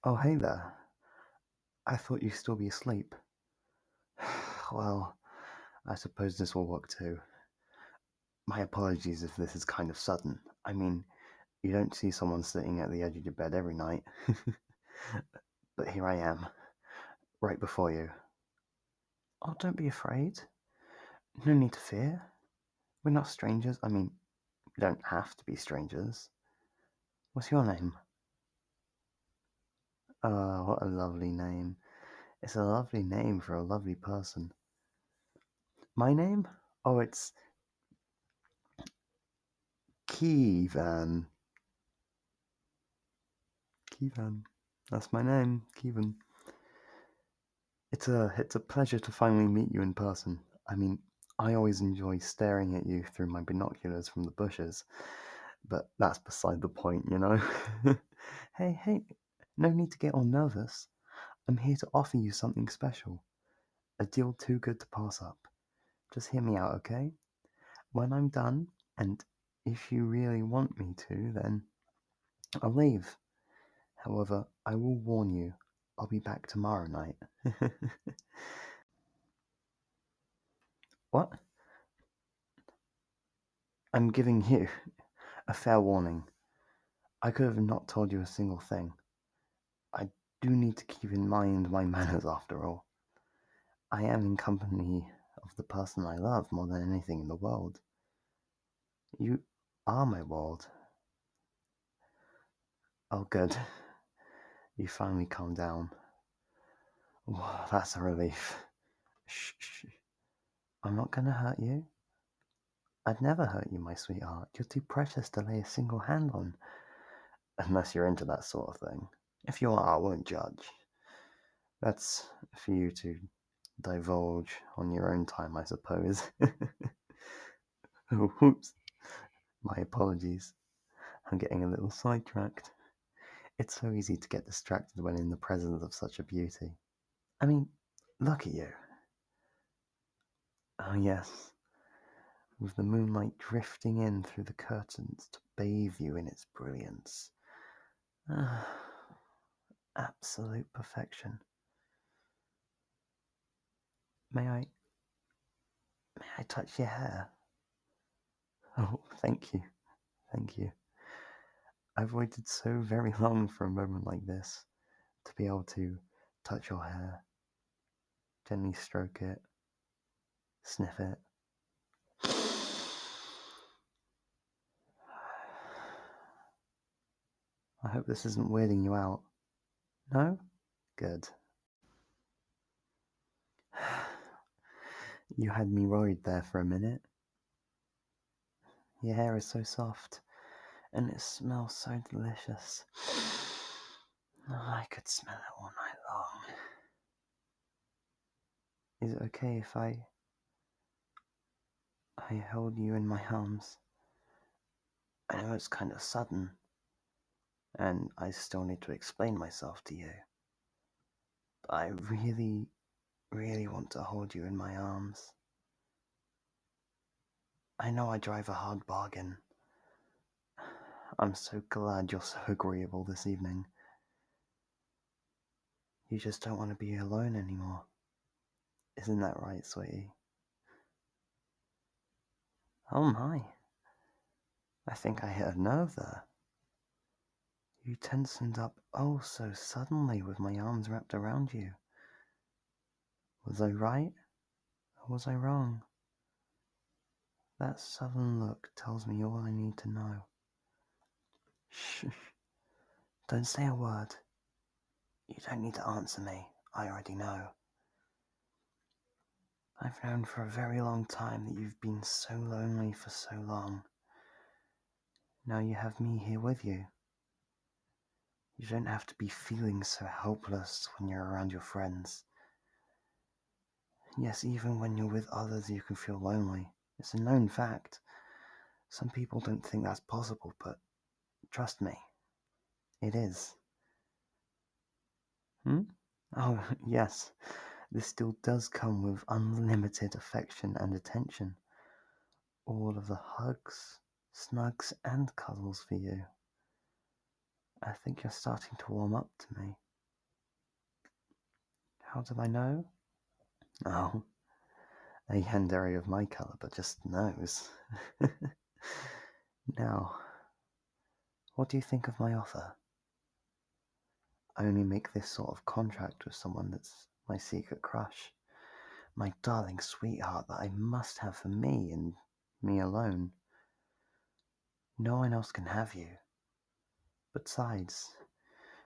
Oh, hey there. I thought you'd still be asleep. Well, I suppose this will work too. My apologies if this is kind of sudden. I mean, you don't see someone sitting at the edge of your bed every night. But here I am, right before you. Oh, don't be afraid. No need to fear. We're not strangers. I mean, we don't have to be strangers. What's your name? Oh, what a lovely name. It's a lovely name for a lovely person. My name? Oh, it's Keevan. Keevan. That's my name, Keevan. It's a pleasure to finally meet you in person. I mean, I always enjoy staring at you through my binoculars from the bushes, but that's beside the point, you know? Hey, no need to get all nervous. I'm here to offer you something special. A deal too good to pass up. Just hear me out, okay? When I'm done, and if you really want me to, then I'll leave. However, I will warn you, I'll be back tomorrow night. What? I'm giving you a fair warning. I could have not told you a single thing. I do need to keep in mind my manners after all. I am in company of the person I love more than anything in the world. You are my world. Oh, good. You finally calmed down. Oh, that's a relief. Shh. I'm not gonna hurt you. I'd never hurt you, my sweetheart. You're too precious to lay a single hand on. Unless you're into that sort of thing. If you are, I won't judge. That's for you to divulge on your own time, I suppose. Whoops. My apologies. I'm getting a little sidetracked. It's so easy to get distracted when in the presence of such a beauty. I mean, look at you. Oh, yes. With the moonlight drifting in through the curtains to bathe you in its brilliance. Ah, absolute perfection. May I touch your hair? Oh, thank you. Thank you. I've waited so very long for a moment like this to be able to touch your hair, gently stroke it, sniff it. I hope this isn't weirding you out. No? Good. You had me worried there for a minute. Your hair is so soft, and it smells so delicious. Oh, I could smell it all night long. Is it okay if I hold you in my arms? I know it's kind of sudden, and I still need to explain myself to you. But I really, really want to hold you in my arms. I know I drive a hard bargain. I'm so glad you're so agreeable this evening. You just don't want to be alone anymore. Isn't that right, sweetie? Oh my. I think I hit a nerve there. You tensioned up oh so suddenly with my arms wrapped around you. Was I right? Or was I wrong? That sudden look tells me all I need to know. Shh. Don't say a word. You don't need to answer me. I already know. I've known for a very long time that you've been so lonely for so long. Now you have me here with you. You don't have to be feeling so helpless when you're around your friends. Yes, even when you're with others you can feel lonely. It's a known fact. Some people don't think that's possible, but trust me, it is. Oh, yes, this still does come with unlimited affection and attention. All of the hugs, snugs, and cuddles for you. I think you're starting to warm up to me. How did I know? Oh, a Yandere of my caliber just knows. Now, what do you think of my offer? I only make this sort of contract with someone that's my secret crush. My darling sweetheart that I must have for me and me alone. No one else can have you. Besides,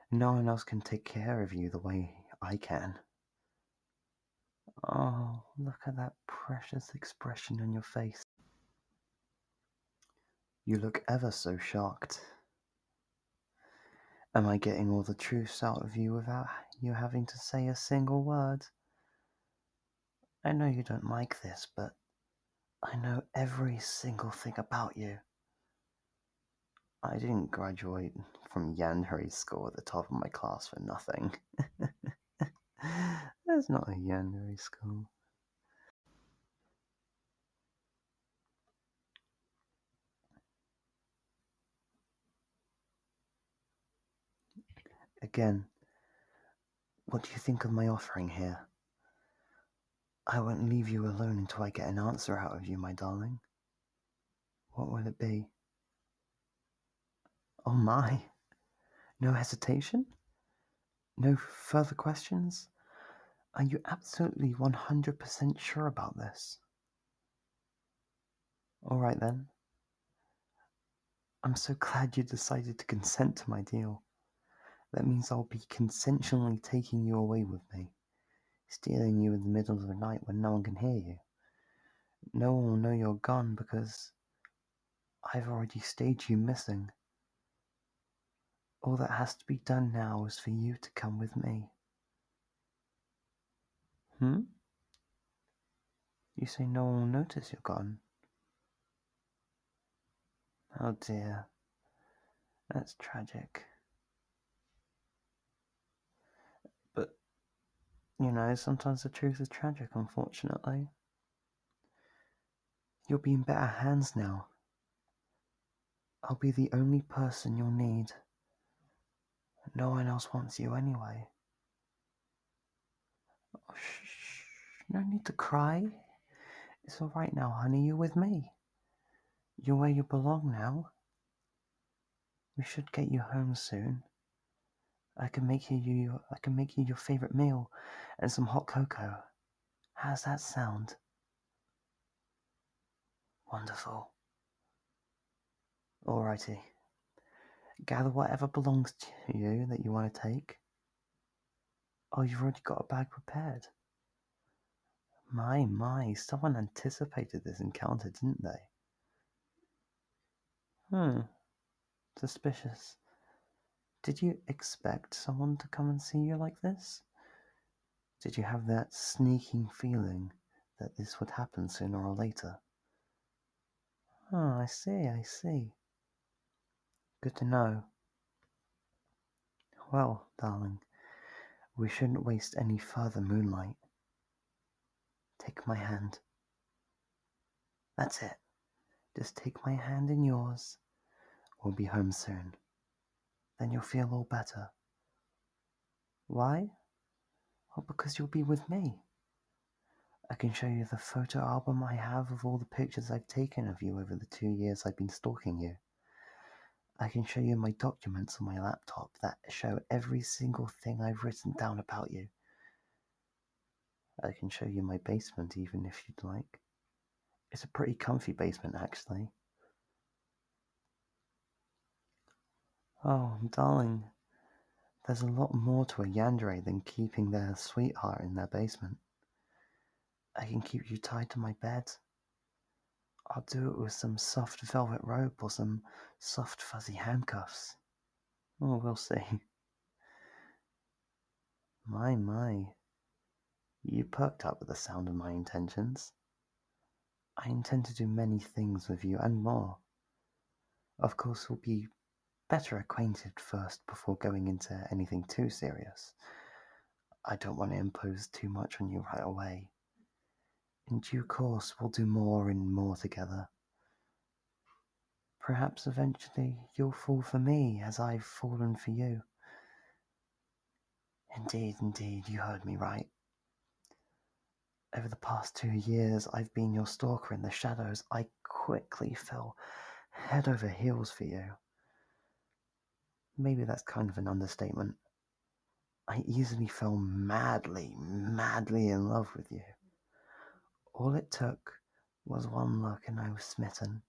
no one else can take care of you the way I can. Oh, look at that precious expression on your face. You look ever so shocked. Am I getting all the truths out of you without you having to say a single word? I know you don't like this, but I know every single thing about you. I didn't graduate from Yandere school at the top of my class for nothing. There's not a Yandere school. Again, what do you think of my offering here? I won't leave you alone until I get an answer out of you, my darling. What will it be? Oh my! No hesitation? No further questions? Are you absolutely 100% sure about this? Alright then. I'm so glad you decided to consent to my deal. That means I'll be consensually taking you away with me, stealing you in the middle of the night when no one can hear you. No one will know you're gone because I've already staged you missing. All that has to be done now is for you to come with me. Hmm? You say no one will notice you're gone? Oh dear. That's tragic. But, sometimes the truth is tragic, unfortunately. You'll be in better hands now. I'll be the only person you'll need. No one else wants you anyway. Oh, shh. No need to cry. It's alright now, honey. You're with me. You're where you belong now. We should get you home soon. I can make you your favorite meal and some hot cocoa. How's that sound? Wonderful. Alrighty. Gather whatever belongs to you that you want to take. Oh, you've already got a bag prepared. My, someone anticipated this encounter, didn't they? Suspicious. Did you expect someone to come and see you like this? Did you have that sneaking feeling that this would happen sooner or later? Oh, I see. Good to know. Well, darling, we shouldn't waste any further moonlight. Take my hand. That's it. Just take my hand in yours. We'll be home soon. Then you'll feel all better. Why? Well, because you'll be with me. I can show you the photo album I have of all the pictures I've taken of you over the 2 years I've been stalking you. I can show you my documents on my laptop that show every single thing I've written down about you. I can show you my basement even if you'd like. It's a pretty comfy basement, actually. Oh, darling, there's a lot more to a Yandere than keeping their sweetheart in their basement. I can keep you tied to my bed. I'll do it with some soft velvet rope or some soft fuzzy handcuffs. Oh, we'll see. My. You perked up at the sound of my intentions. I intend to do many things with you and more. Of course, we'll be better acquainted first before going into anything too serious. I don't want to impose too much on you right away. In due course, we'll do more and more together. Perhaps eventually you'll fall for me as I've fallen for you. Indeed, you heard me right. Over the past 2 years, I've been your stalker in the shadows. I quickly fell head over heels for you. Maybe that's kind of an understatement. I easily fell madly, madly in love with you. All it took was one look and I was smitten.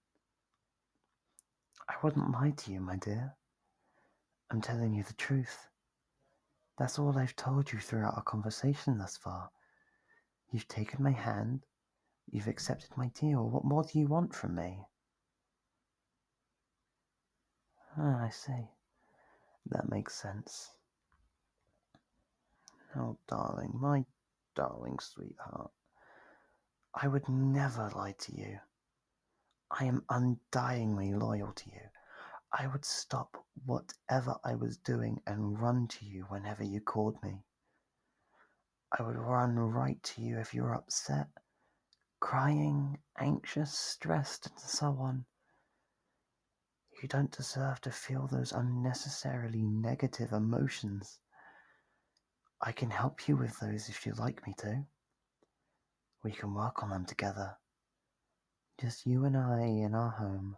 I wouldn't lie to you, my dear. I'm telling you the truth. That's all I've told you throughout our conversation thus far. You've taken my hand. You've accepted my deal. What more do you want from me? Ah, I see. That makes sense. Oh, darling, my darling sweetheart. I would never lie to you. I am undyingly loyal to you. I would stop whatever I was doing and run to you whenever you called me. I would run right to you if you were upset, crying, anxious, stressed, and so on. You don't deserve to feel those unnecessarily negative emotions. I can help you with those if you'd like me to. We can work on them together. Just you and I in our home.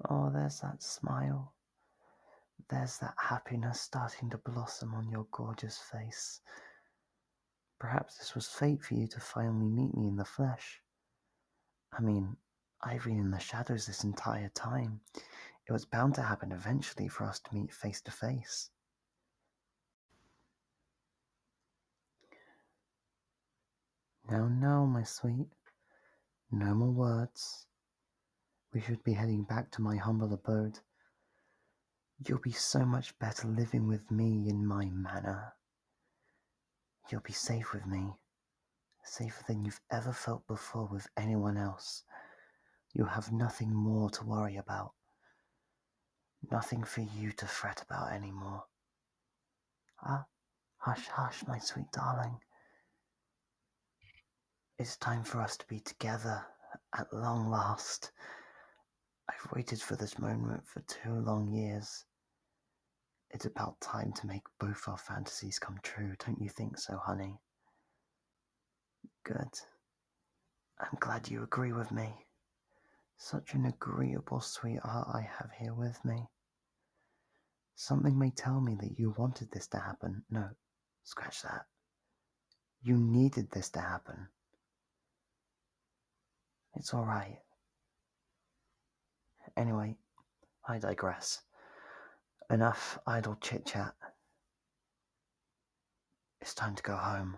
Oh, there's that smile. There's that happiness starting to blossom on your gorgeous face. Perhaps this was fate for you to finally meet me in the flesh. I mean, I've been in the shadows this entire time. It was bound to happen eventually for us to meet face to face. Now, now, my sweet. No more words. We should be heading back to my humble abode. You'll be so much better living with me in my manor. You'll be safe with me, safer than you've ever felt before with anyone else. You'll have nothing more to worry about, nothing for you to fret about anymore. Ah, hush, hush, my sweet darling. It's time for us to be together at long last. I've waited for this moment for 2 long years. It's about time to make both our fantasies come true, don't you think so, honey? Good. I'm glad you agree with me. Such an agreeable sweetheart I have here with me. Something may tell me that you wanted this to happen. No, scratch that. You needed this to happen. It's alright. Anyway, I digress. Enough idle chit-chat. It's time to go home.